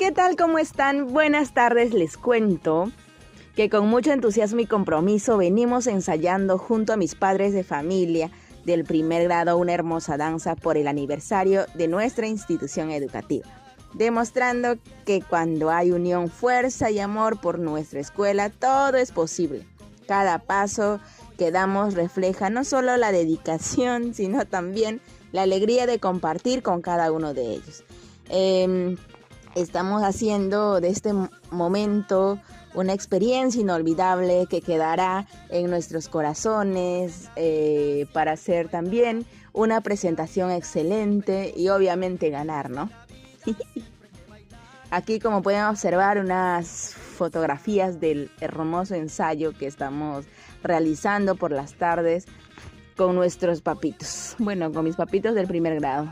¿qué tal? ¿Cómo están? Buenas tardes, les cuento que con mucho entusiasmo y compromiso venimos ensayando junto a mis padres de familia del primer grado una hermosa danza por el aniversario de nuestra institución educativa, demostrando que cuando hay unión, fuerza y amor por nuestra escuela, todo es posible. Cada paso que damos refleja no solo la dedicación, sino también la alegría de compartir con cada uno de ellos. Estamos haciendo de este momento una experiencia inolvidable que quedará en nuestros corazones para hacer también una presentación excelente y obviamente ganar, ¿no? Aquí, como pueden observar, unas fotografías del hermoso ensayo que estamos realizando por las tardes con nuestros papitos. Bueno, con mis papitos del primer grado.